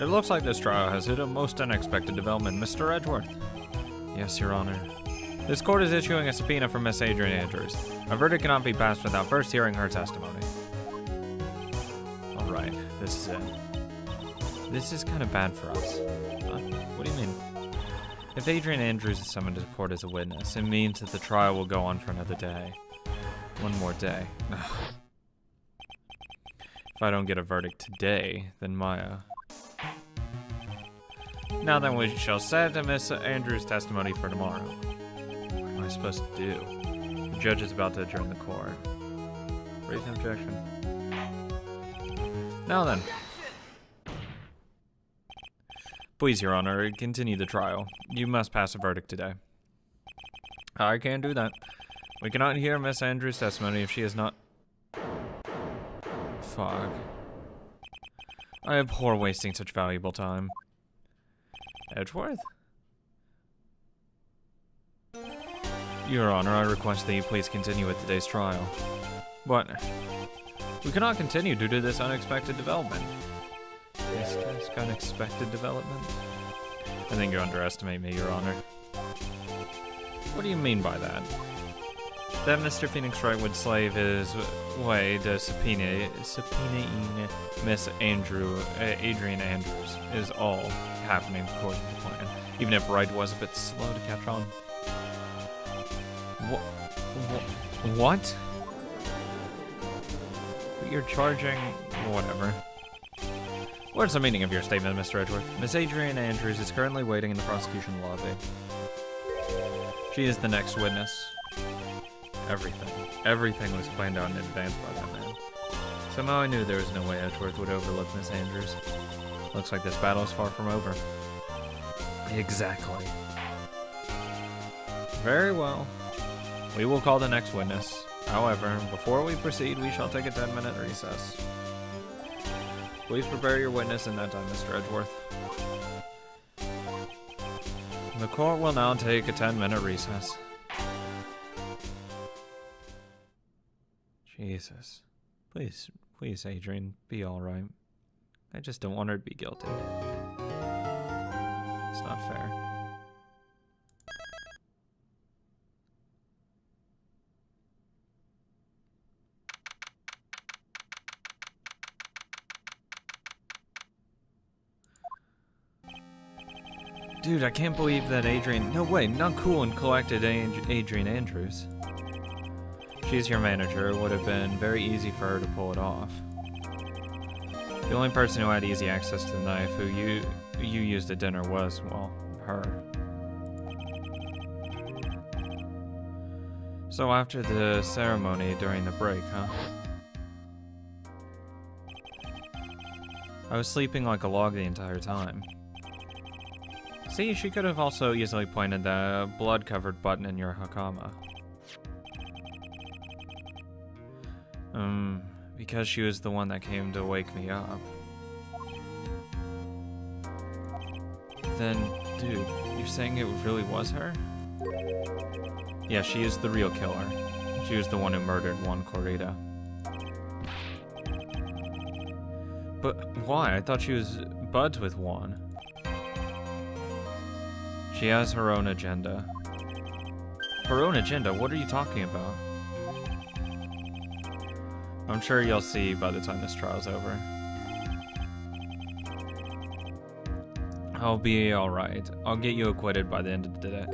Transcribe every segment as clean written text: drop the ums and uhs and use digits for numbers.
It looks like this trial has hit a most unexpected development, Mr. Edgeworth. Yes, Your Honor. This court is issuing a subpoena for Miss Adrian Andrews. A verdict cannot be passed without first hearing her testimony. Alright, this is it. This is kind of bad for us. What do you mean? If Adrian Andrews is summoned to court as a witness, it means that the trial will go on for another day. One more day. If I don't get a verdict today, then Maya. Now then, we shall set Miss Andrews' testimony for tomorrow. What am I supposed to do? The judge is about to adjourn the court. Raise an objection. Now then. Please, Your Honor, continue the trial. You must pass a verdict today. I can't do that. We cannot hear Miss Andrews' testimony if she is not... Fuck. I abhor wasting such valuable time. Edgeworth? Your Honor, I request that you please continue with today's trial. But we cannot continue due to this unexpected development. This unexpected development? I think you underestimate me, Your Honor. What do you mean by that? That Mr. Phoenix Wright would slave his way to subpoenaing Miss Adrian Andrews is all happening according to plan. Even if Wright was a bit slow to catch on. What? You're charging... whatever. What's the meaning of your statement, Mr. Edgeworth? Miss Adrian Andrews is currently waiting in the prosecution lobby. She is the next witness. Everything was planned out in advance by that man. Somehow I knew there was no way Edgeworth would overlook Miss Andrews. Looks like this battle is far from over. Exactly. Very well. We will call the next witness. However, before we proceed, we shall take a 10-minute recess. Please prepare your witness in that time, Mr. Edgeworth. The court will now take a 10-minute recess. Jesus. Please, Adrian, be alright. I just don't want her to be guilty. It's not fair. Dude, I can't believe that Adrian... No way, not cool and collected Adrian Andrews. She's your manager. It would have been very easy for her to pull it off. The only person who had easy access to the knife who you used at dinner was, well, her. So after the ceremony during the break, huh? I was sleeping like a log the entire time. See, she could have also easily pointed the blood-covered button in your hakama. Because she was the one that came to wake me up. Then, dude, you're saying it really was her? Yeah, she is the real killer. She was the one who murdered Juan Corrida. But why? I thought she was buds with Juan. She has her own agenda. Her own agenda? What are you talking about? I'm sure you'll see by the time this trial's over. I'll be alright. I'll get you acquitted by the end of today.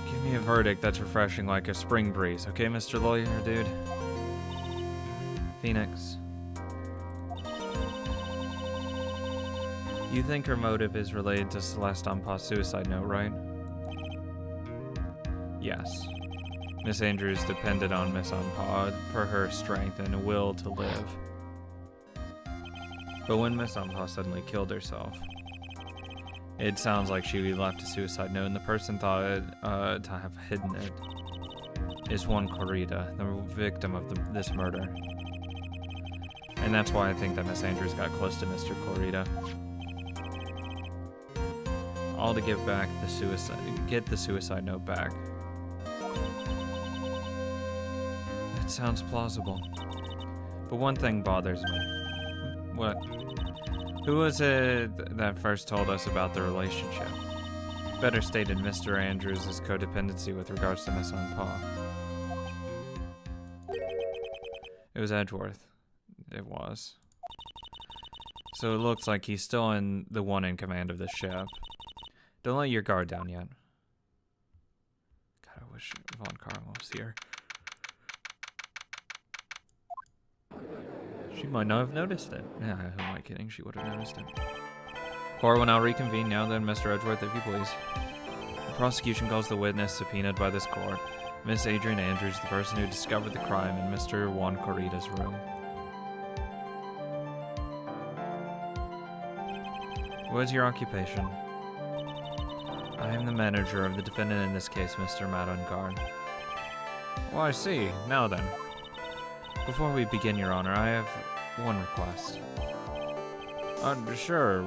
Give me a verdict that's refreshing like a spring breeze, okay, Mr. Lawyer, dude? Phoenix. You think her motive is related to Celeste Ampau's suicide note, right? Yes. Miss Andrews depended on Miss Ampau for her strength and a will to live. But when Miss Ampau suddenly killed herself, it sounds like she left a suicide note, and the person thought to have hidden it is Juan Corrida, the victim of this murder. And that's why I think that Miss Andrews got close to Mr. Corrida. All to get the suicide note back. It sounds plausible. But one thing bothers me. What? Who was it that first told us about the relationship? Better stated Mr. Andrews' codependency with regards to Miss Paw. It was Edgeworth. It was. So it looks like he's still the one in command of the ship. Don't let your guard down yet. God, I wish Von Karma was here. She might not have noticed it. Yeah, who am I kidding? She would have noticed it. Court will now reconvene. Now then, Mr. Edgeworth, if you please. The prosecution calls the witness subpoenaed by this court, Miss Adrian Andrews, the person who discovered the crime in Mr. Juan Corrida's room. What is your occupation? I am the manager of the defendant in this case, Mr. Matt Ungard. Oh, I see. Now then. Before we begin, Your Honor, I have one request. Sure.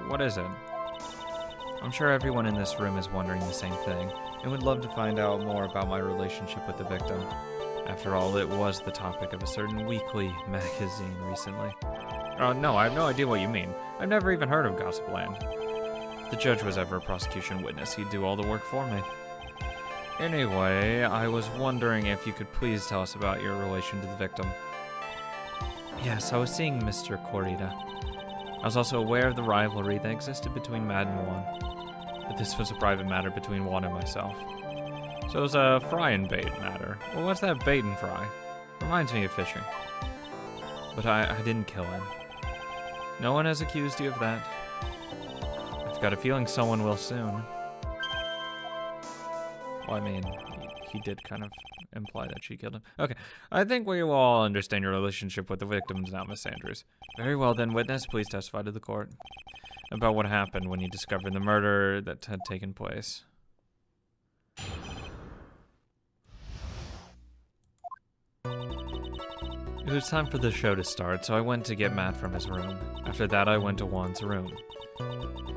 What is it? I'm sure everyone in this room is wondering the same thing, and would love to find out more about my relationship with the victim. After all, it was the topic of a certain weekly magazine recently. No, I have no idea what you mean. I've never even heard of Gossipland. If the judge was ever a prosecution witness, he'd do all the work for me. Anyway, I was wondering if you could please tell us about your relation to the victim. Yes, I was seeing Mr. Corrida. I was also aware of the rivalry that existed between Matt and Juan, but this was a private matter between Juan and myself. So it was a fry and bait matter. Well, what's that bait and fry? Reminds me of fishing. But I didn't kill him. No one has accused you of that. I've got a feeling someone will soon. Well, I mean, he did kind of imply that she killed him. Okay, I think we will all understand your relationship with the victims now, Miss Andrews. Very well then, witness, please testify to the court about what happened when you discovered the murder that had taken place. It was time for the show to start, so I went to get Matt from his room. After that, I went to Juan's room.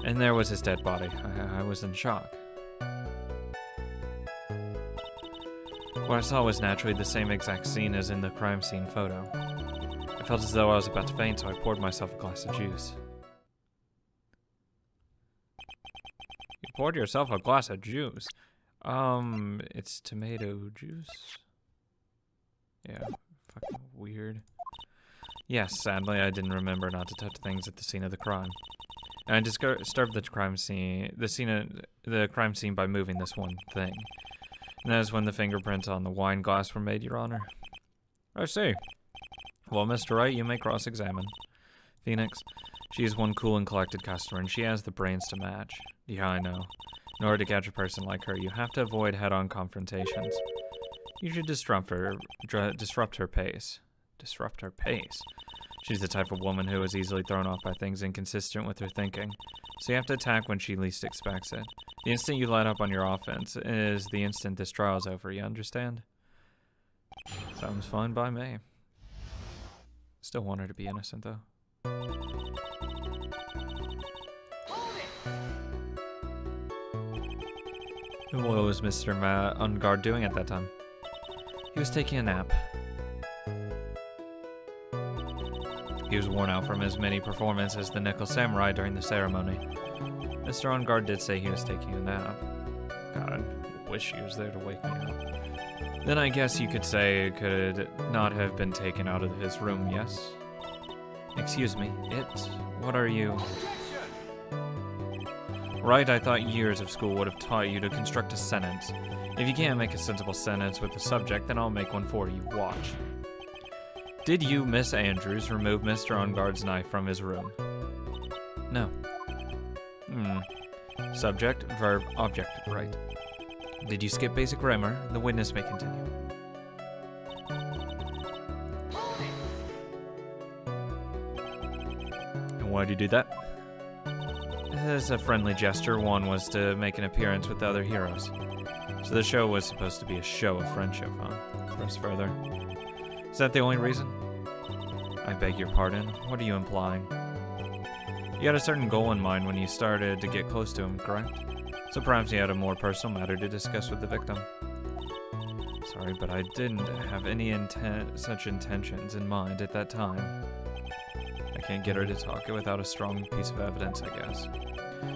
And there was his dead body. I was in shock. What I saw was naturally the same exact scene as in the crime scene photo. I felt as though I was about to faint, so I poured myself a glass of juice. You poured yourself a glass of juice? It's tomato juice? Yeah, fucking weird. Yes, sadly, I didn't remember not to touch things at the scene of the crime. And I disturbed the crime scene by moving this one thing. And that is when the fingerprints on the wine glass were made, Your Honor. I see. Well, Mr. Wright, you may cross-examine. Phoenix, she is one cool and collected customer, and she has the brains to match. Yeah, I know. In order to catch a person like her, you have to avoid head-on confrontations. You should disrupt her pace. Disrupt her pace? She's the type of woman who is easily thrown off by things inconsistent with her thinking. So you have to attack when she least expects it. The instant you light up on your offense is the instant this trial is over, you understand? Sounds fine by me. Still want her to be innocent, though. What was Mr. Matt Ungard doing at that time? He was taking a nap. He was worn out from his many performances as the Nickel Samurai during the ceremony. Mr. Ungard did say he was taking a nap. God, I wish he was there to wake me up. Then I guess you could say it could not have been taken out of his room, yes? Excuse me, what are you? Right, I thought years of school would have taught you to construct a sentence. If you can't make a sensible sentence with the subject, then I'll make one for you. Watch. Did you, Miss Andrews, remove Mr. Ungard's knife from his room? No. Subject, verb, object, right. Did you skip basic grammar? The witness may continue. And why'd you do that? As a friendly gesture, one was to make an appearance with the other heroes. So the show was supposed to be a show of friendship, huh? Press further. Is that the only reason? I beg your pardon. What are you implying? You had a certain goal in mind when you started to get close to him, correct? So perhaps you had a more personal matter to discuss with the victim. Sorry, but I didn't have any such intentions in mind at that time. I can't get her to talk without a strong piece of evidence, I guess.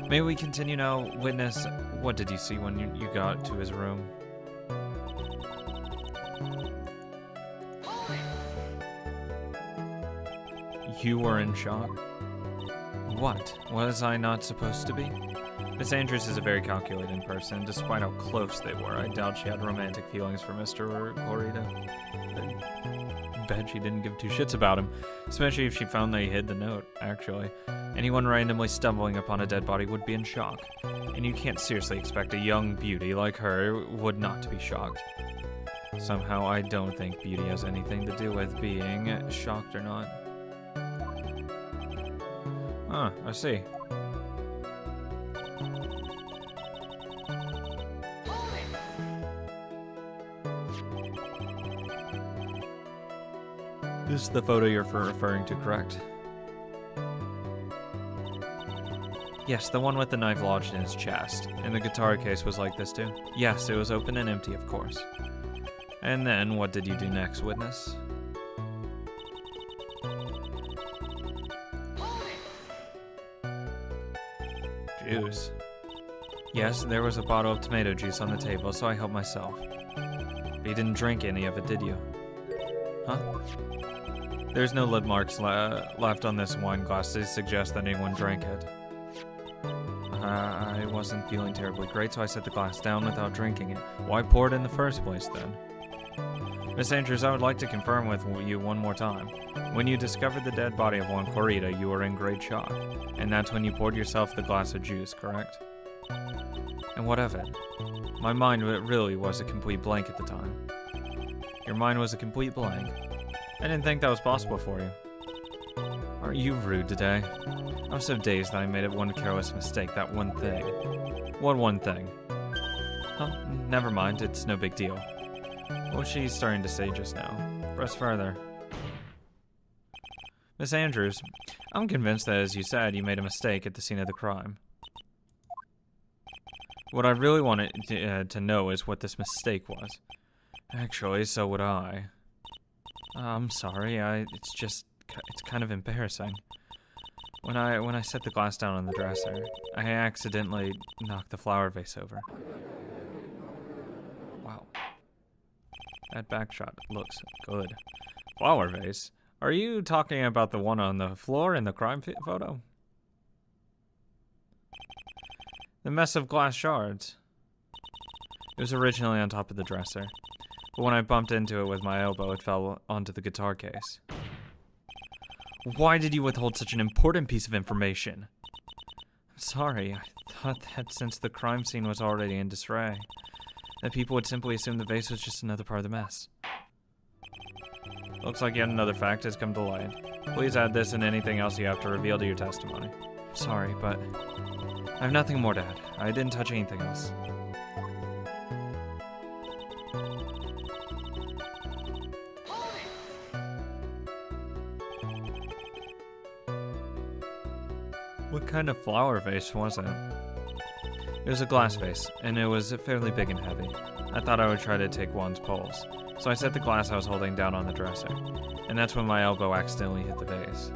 May we continue now? Witness, what did you see when you got to his room? You were in shock? What? Was I not supposed to be? Miss Andrews is a very calculating person. Despite how close they were, I doubt she had romantic feelings for Mr. Corita. I bet she didn't give two shits about him, especially if she found that he hid the note, actually. Anyone randomly stumbling upon a dead body would be in shock, and you can't seriously expect a young beauty like her would not to be shocked. Somehow, I don't think beauty has anything to do with being shocked or not. Huh, I see. This is the photo you're referring to, correct? Yes, the one with the knife lodged in his chest. And the guitar case was like this too? Yes, it was open and empty, of course. And then, what did you do next, witness? Juice. Yes, there was a bottle of tomato juice on the table, so I helped myself. But you didn't drink any of it, did you? Huh? There's no lid marks left on this wine glass to suggest that anyone drank it. I wasn't feeling terribly great, so I set the glass down without drinking it. Why pour it in the first place, then? Miss Andrews, I would like to confirm with you one more time. When you discovered the dead body of Juan Corita, you were in great shock. And that's when you poured yourself the glass of juice, correct? And what of it? My mind really was a complete blank at the time. Your mind was a complete blank? I didn't think that was possible for you. Aren't you rude today? I was so dazed that I made one careless mistake, that one thing. What one thing? Huh, never mind, it's no big deal. What was she starting to say just now? Press further. Miss Andrews, I'm convinced that, as you said, you made a mistake at the scene of the crime. What I really wanted to know is what this mistake was. Actually, so would I. I'm sorry, it's kind of embarrassing. When I set the glass down on the dresser, I accidentally knocked the flower vase over. Wow. That backshot looks good. Flower vase? Are you talking about the one on the floor in the crime photo? The mess of glass shards. It was originally on top of the dresser, but when I bumped into it with my elbow, it fell onto the guitar case. Why did you withhold such an important piece of information? I'm sorry, I thought that since the crime scene was already in disarray, that people would simply assume the vase was just another part of the mess. Looks like yet another fact has come to light. Please add this and anything else you have to reveal to your testimony. I'm sorry, but I have nothing more to add. I didn't touch anything else. What kind of flower vase was it? It was a glass vase, and it was fairly big and heavy. I thought I would try to take Juan's pulse, so I set the glass I was holding down on the dresser, and that's when my elbow accidentally hit the vase.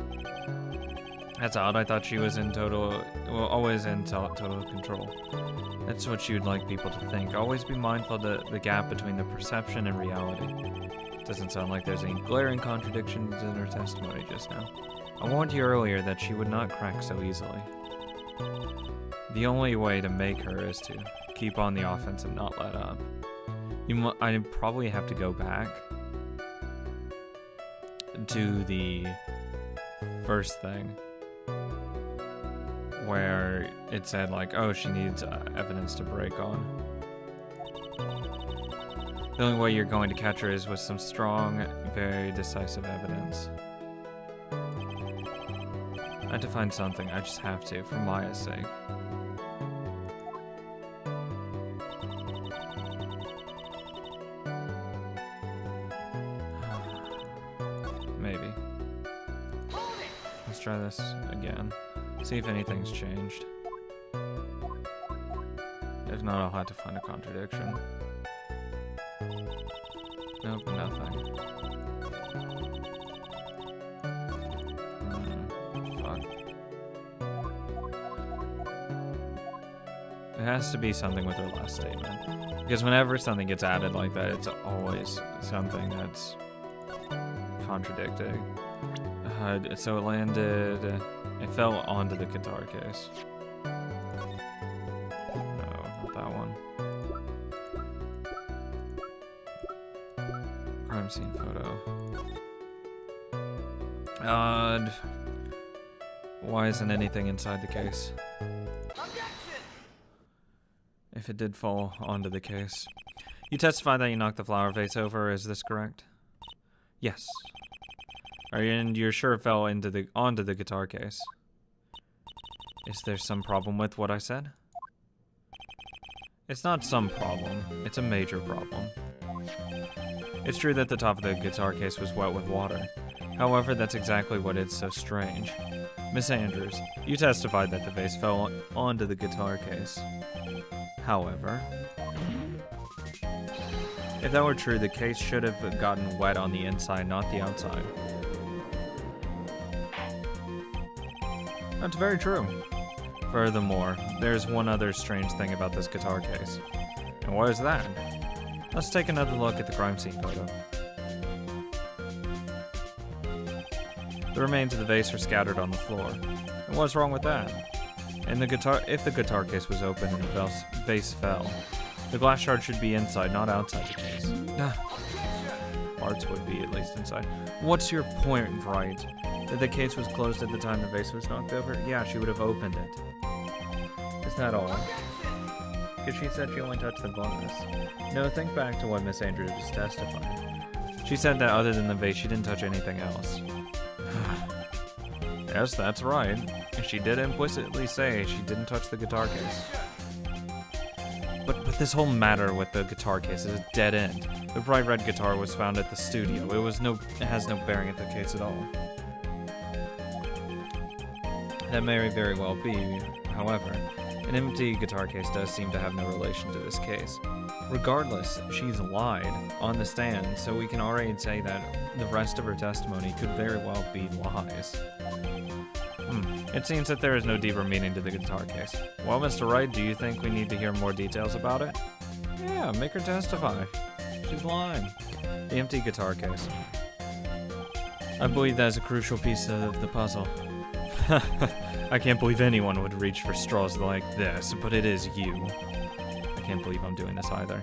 That's odd. I thought she was always in total control. That's what she would like people to think. Always be mindful of the gap between the perception and reality. Doesn't sound like there's any glaring contradictions in her testimony just now. I warned you earlier that she would not crack so easily. The only way to make her is to keep on the offense and not let up. I probably have to go back to the first thing where it said like, oh, she needs evidence to break on. The only way you're going to catch her is with some strong, very decisive evidence. I have to find something. I just have to, for Maya's sake. Maybe. Let's try this again. See if anything's changed. If not, I'll have to find a contradiction. Nope, nothing. It has to be something with her last statement. Because whenever something gets added like that, it's always something that's contradicting. So it landed... it fell onto the guitar case. No, not that one. Crime scene photo. Why isn't anything inside the case? If it did fall onto the case. You testify that you knocked the flower vase over, is this correct? Yes. And you're sure it fell onto the guitar case? Is there some problem with what I said? It's not some problem, it's a major problem. It's true that the top of the guitar case was wet with water. However, that's exactly what is so strange. Miss Andrews, you testified that the vase fell onto the guitar case. However, if that were true, the case should have gotten wet on the inside, not the outside. That's very true. Furthermore, there's one other strange thing about this guitar case. And what is that? Let's take another look at the crime scene photo. The remains of the vase are scattered on the floor. And what's wrong with that? If the guitar case was open and the vase fell, the glass shard should be inside, not outside the case. Parts would be at least inside. What's your point, Wright? That the case was closed at the time the vase was knocked over? Yeah, she would have opened it. Is that all? Because she said she only touched the glass. No, think back to what Miss Andrews just testified. She said that other than the vase, she didn't touch anything else. Yes, that's right. She did implicitly say she didn't touch the guitar case. But this whole matter with the guitar case is a dead end. The bright red guitar was found at the studio. It has no bearing at the case at all. That may very well be, however, an empty guitar case does seem to have no relation to this case. Regardless, she's lied on the stand, so we can already say that the rest of her testimony could very well be lies. It seems that there is no deeper meaning to the guitar case. Well, Mr. Wright, do you think we need to hear more details about it? Yeah, make her testify. She's lying. The empty guitar case. I believe that is a crucial piece of the puzzle. I can't believe anyone would reach for straws like this, but it is you. I can't believe I'm doing this either.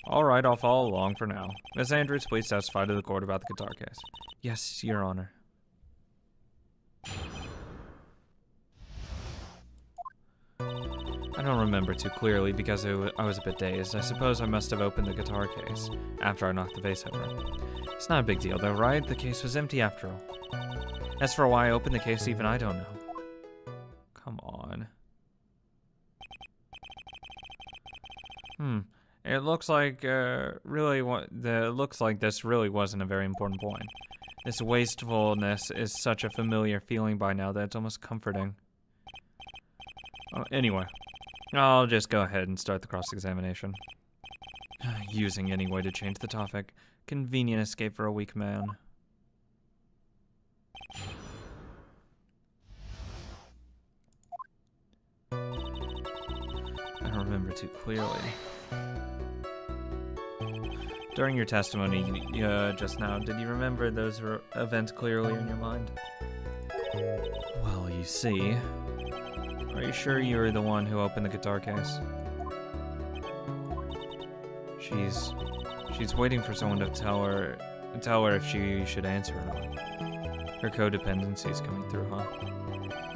Alright, I'll follow along for now. Miss Andrews, please testify to the court about the guitar case. Yes, Your Honor. I don't remember too clearly because I was a bit dazed. I suppose I must have opened the guitar case after I knocked the vase over. It's not a big deal though, right? The case was empty after all. As for why I opened the case, even I don't know. Come on. It looks like this really wasn't a very important point. This wastefulness is such a familiar feeling by now that it's almost comforting. Anyway, I'll just go ahead and start the cross-examination. Using any way to change the topic. Convenient escape for a weak man. I don't remember too clearly. During your testimony just now, did you remember those events clearly in your mind? Well, you see. Are you sure you were the one who opened the guitar case? She's waiting for someone to tell her if she should answer or not. Her codependency is coming through, huh?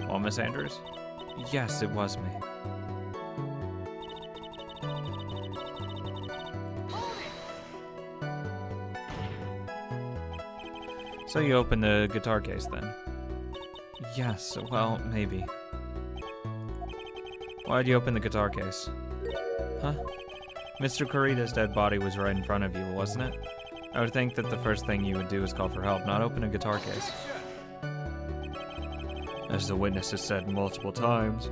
Well, Miss Andrews? Yes, it was me. So you opened the guitar case then? Yes, well, maybe. Why'd you open the guitar case? Huh? Mr. Kurita's dead body was right in front of you, wasn't it? I would think that the first thing you would do is call for help, not open a guitar case. As the witness has said multiple times,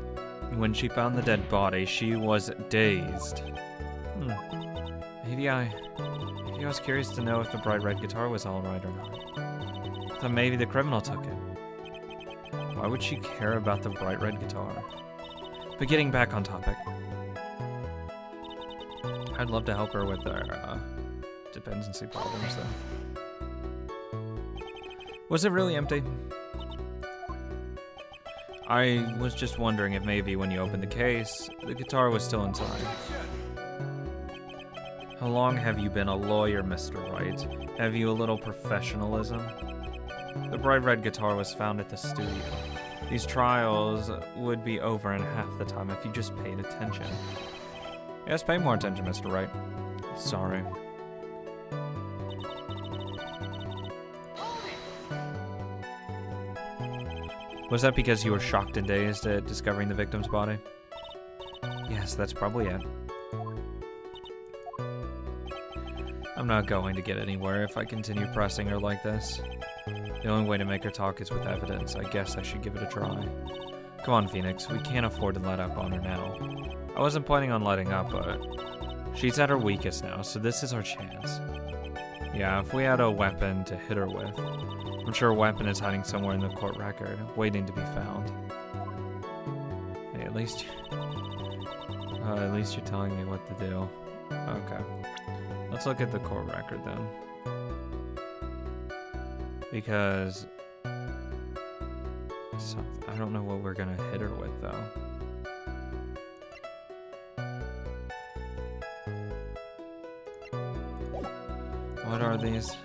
when she found the dead body, she was dazed. Maybe I was curious to know if the bright red guitar was alright or not. I thought maybe the criminal took it. Why would she care about the bright red guitar? But getting back on topic. I'd love to help her with our dependency problems, though. Was it really empty? I was just wondering if maybe when you opened the case, the guitar was still inside. How long have you been a lawyer, Mr. Wright? Have you a little professionalism? The bright red guitar was found at the studio. These trials would be over in half the time if you just paid attention. Yes, pay more attention, Mr. Wright. Sorry. Was that because you were shocked and dazed at discovering the victim's body? Yes, that's probably it. I'm not going to get anywhere if I continue pressing her like this. The only way to make her talk is with evidence. I guess I should give it a try. Come on, Phoenix. We can't afford to let up on her now. I wasn't planning on letting up, but she's at her weakest now, so this is our chance. Yeah, if we had a weapon to hit her with, I'm sure a weapon is hiding somewhere in the court record, waiting to be found. Hey, at least you're telling me what to do. Okay. Let's look at the court record then. Because I don't know what we're gonna hit her with though. What are these?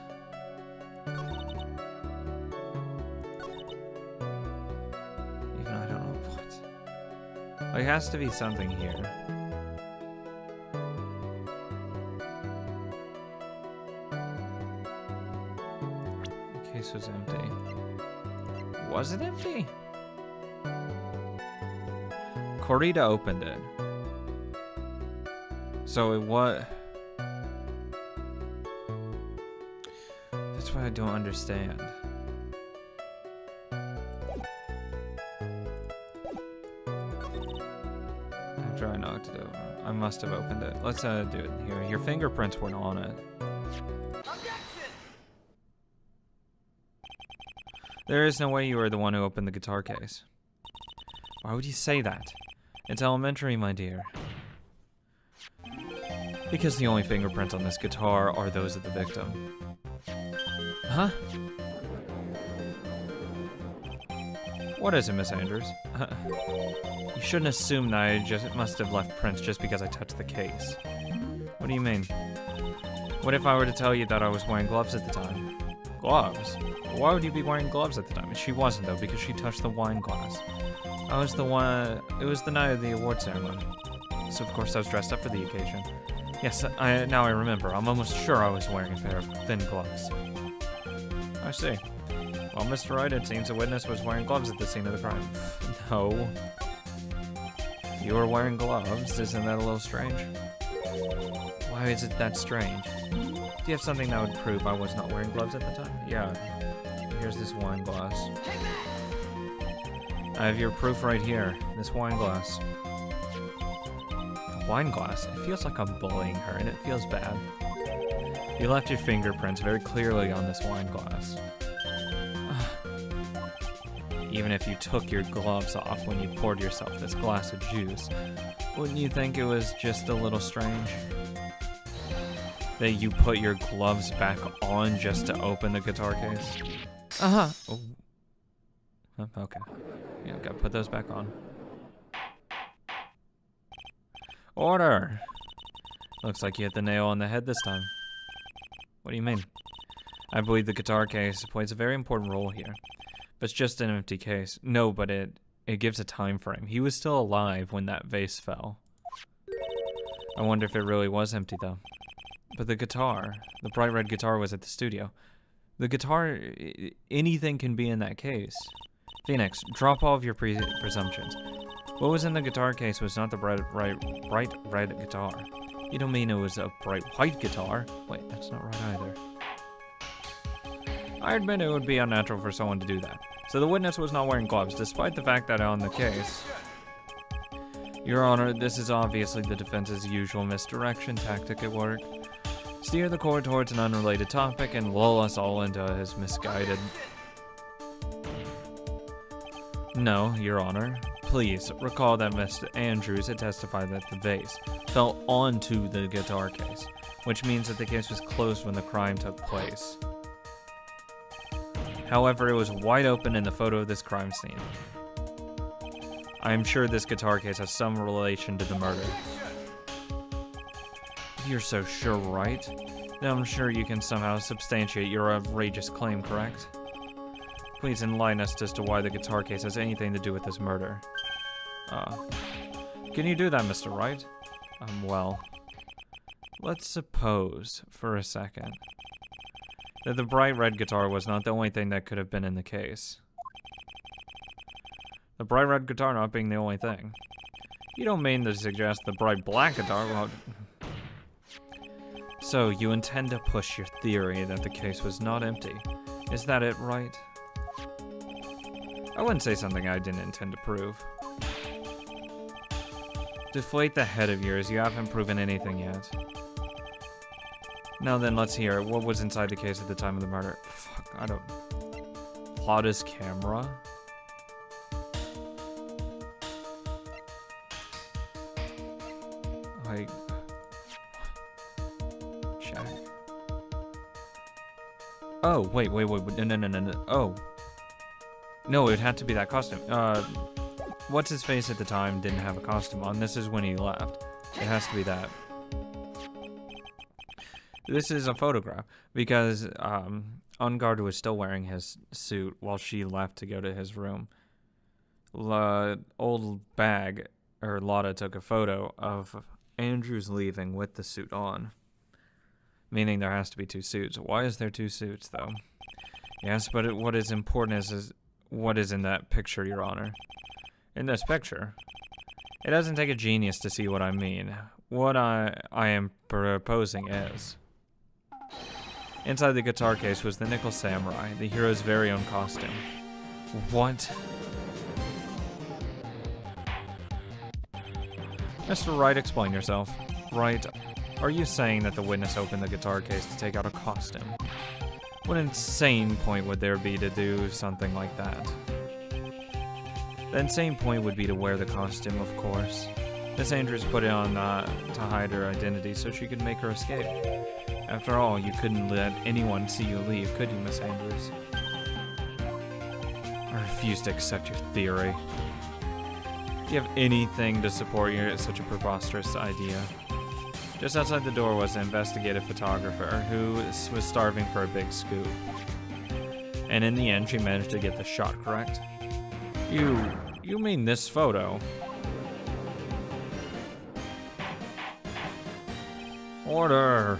Even I don't know what. There has to be something here. The case was empty. Was it empty? Corita opened it. So it was. That's what I don't understand. After I knocked it over, I must have opened it. Let's do it here. Your fingerprints weren't on it. There is no way you were the one who opened the guitar case. Why would you say that? It's elementary, my dear. Because the only fingerprints on this guitar are those of the victim. Huh? What is it, Miss Andrews? You shouldn't assume that I must have left prints just because I touched the case. What do you mean? What if I were to tell you that I was wearing gloves at the time? Gloves? Why would you be wearing gloves at the time? She wasn't, though, because she touched the wine glass. I was the one. It was the night of the award ceremony. So, of course, I was dressed up for the occasion. Yes, now I remember. I'm almost sure I was wearing a pair of thin gloves. I see. Well, Mr. Wright, it seems the witness was wearing gloves at the scene of the crime. No. You were wearing gloves. Isn't that a little strange? Why is it that strange? Do you have something that would prove I was not wearing gloves at the time? Yeah. Here's this wine glass. I have your proof right here. This wine glass. A wine glass? It feels like I'm bullying her, and it feels bad. You left your fingerprints very clearly on this wine glass. Even if you took your gloves off when you poured yourself this glass of juice, wouldn't you think it was just a little strange? That you put your gloves back on just to open the guitar case? Uh-huh. Oh. Okay. Yeah, gotta put those back on. Order! Looks like you hit the nail on the head this time. What do you mean? I believe the guitar case plays a very important role here. But it's just an empty case. No, but it gives a time frame. He was still alive when that vase fell. I wonder if it really was empty, though. But the guitar, the bright red guitar, was at the studio. The guitar, anything can be in that case. Phoenix, drop all of your presumptions. What was in the guitar case was not the bright red guitar. You don't mean it was a bright white guitar? Wait, that's not right either. I admit it would be unnatural for someone to do that. So the witness was not wearing gloves, despite the fact that on the case... Your Honor, this is obviously the defense's usual misdirection tactic at work. Steer the court towards an unrelated topic and lull us all into his misguided... No, Your Honor. Please recall that Mr. Andrews had testified that the vase fell onto the guitar case, which means that the case was closed when the crime took place. However, it was wide open in the photo of this crime scene. I am sure this guitar case has some relation to the murder. You're so sure, right? Then I'm sure you can somehow substantiate your outrageous claim, correct? Please enlighten us as to why the guitar case has anything to do with this murder. Can you do that, Mr. Wright? Well, let's suppose, for a second, that the bright red guitar was not the only thing that could have been in the case. The bright red guitar not being the only thing. You don't mean to suggest the bright black guitar won't... So, you intend to push your theory that the case was not empty. Is that it, right? I wouldn't say something I didn't intend to prove. Deflate the head of yours, you haven't proven anything yet. Now then, let's hear it. What was inside the case at the time of the murder? Fuck, I don't... Plata's camera? Like... Check. Oh, wait, no. Oh. No, it had to be that costume. What's his face at the time didn't have a costume on. This is when he left. It has to be that. This is a photograph because Enguarde was still wearing his suit while she left to go to his room. Old Bag, or Lotta, took a photo of Andrews leaving with the suit on. Meaning there has to be two suits. Why is there two suits, though? Yes, but what is important is what is in that picture, Your Honor. In this picture, it doesn't take a genius to see what I mean. What I am proposing is... Inside the guitar case was the Nickel Samurai, the hero's very own costume. What? Mr. Wright, explain yourself. Wright, are you saying that the witness opened the guitar case to take out a costume? What insane point would there be to do something like that? The insane point would be to wear the costume, of course. Miss Andrews put it on to hide her identity so she could make her escape. After all, you couldn't let anyone see you leave, could you, Miss Andrews? I refuse to accept your theory. Do you have anything to support such a preposterous idea? Just outside the door was an investigative photographer who was starving for a big scoop. And in the end, she managed to get the shot, correct? You mean this photo? Order!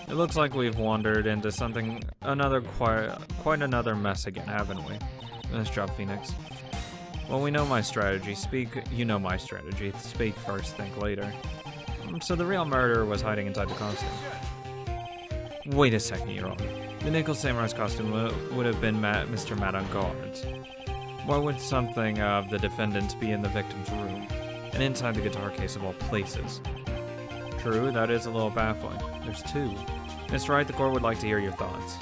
It looks like we've wandered into something, quite another mess again, haven't we? Nice job, Phoenix. Well, we know my strategy. You know my strategy. Speak first, think later. So the real murderer was hiding inside the costume. Wait a second, Your Honor. The Nickel Samurai's costume would have been Mr. Matt Enguarde's. Why would something of the defendant's be in the victim's room, and inside the guitar case of all places? True, that is a little baffling. There's two. Mr. Wright, the court would like to hear your thoughts.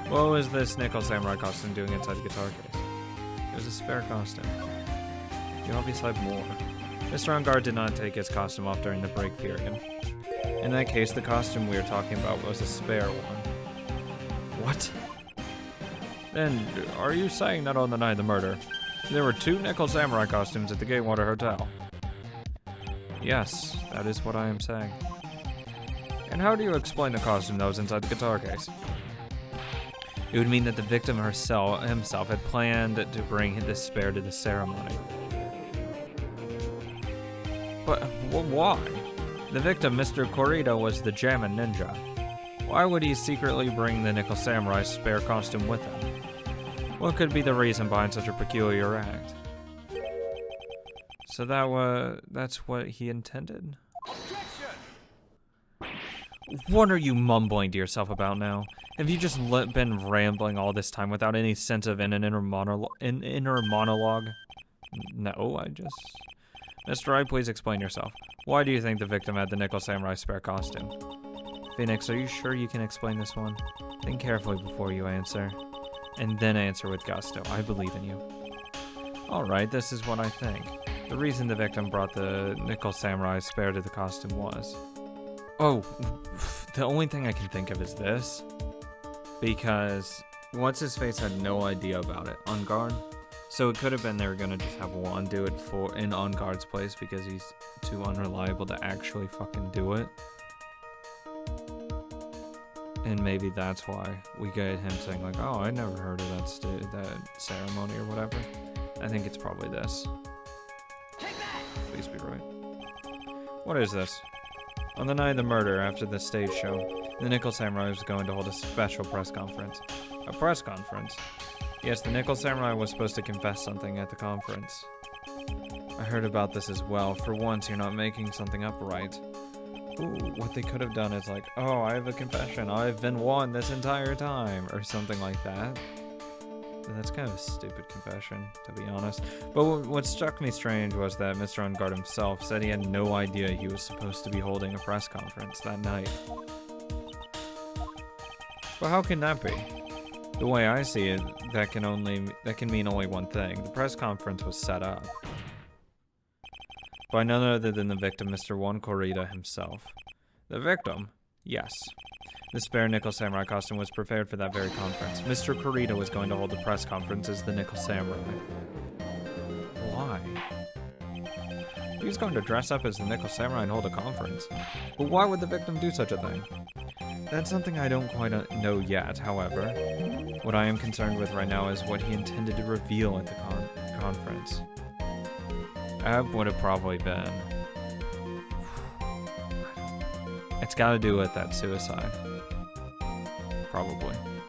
What was this Nickel Samurai costume doing inside the guitar case? It was a spare costume. You obviously have more. Mr. Enguarde did not take his costume off during the break period. In that case, the costume we were talking about was a spare one. What? Then, are you saying that on the night of the murder, there were two Nickel Samurai costumes at the Gatewater Hotel? Yes, that is what I am saying. And how do you explain the costume that was inside the guitar case? It would mean that the victim himself had planned to bring this spare to the ceremony. But why? The victim, Mr. Corrido, was the Jammin' Ninja. Why would he secretly bring the Nickel Samurai's spare costume with him? What could be the reason behind such a peculiar act? So that's what he intended? What are you mumbling to yourself about now? Have you just been rambling all this time without any sense of an inner monologue? No, I just... Mr. Wright, please explain yourself. Why do you think the victim had the Nickel Samurai spare costume? Phoenix, are you sure you can explain this one? Think carefully before you answer. And then answer with gusto. I believe in you. Alright, this is what I think. The reason the victim brought the Nickel Samurai spare to the costume was... Oh, the only thing I can think of is this. Because What's-His-Face had no idea about it on guard. So it could have been they were gonna just have Juan do it in On Guard's place because he's too unreliable to actually fucking do it. And maybe that's why we get him saying like, oh, I never heard of that ceremony or whatever. I think it's probably this. Please be right. What is this? On the night of the murder, after the stage show, the Nickel Samurai was going to hold a special press conference. A press conference? Yes, the Nickel Samurai was supposed to confess something at the conference. I heard about this as well. For once, you're not making something up right. Ooh, what they could have done is like, oh, I have a confession. I've been Juan this entire time. Or something like that. That's kind of a stupid confession, to be honest. But what struck me strange was that Mr. On Guard himself said he had no idea he was supposed to be holding a press conference that night. But how can that be? The way I see it, that can mean only one thing. The press conference was set up by none other than the victim, Mr. Juan Corrida himself. The victim? Yes. The spare Nickel Samurai costume was prepared for that very conference. Mr. Corrida was going to hold the press conference as the Nickel Samurai. Why? He was going to dress up as the Nickel Samurai and hold a conference. But why would the victim do such a thing? That's something I don't quite know yet, however. What I am concerned with right now is what he intended to reveal at the conference. Would have probably been... It's gotta do with that suicide. Probably.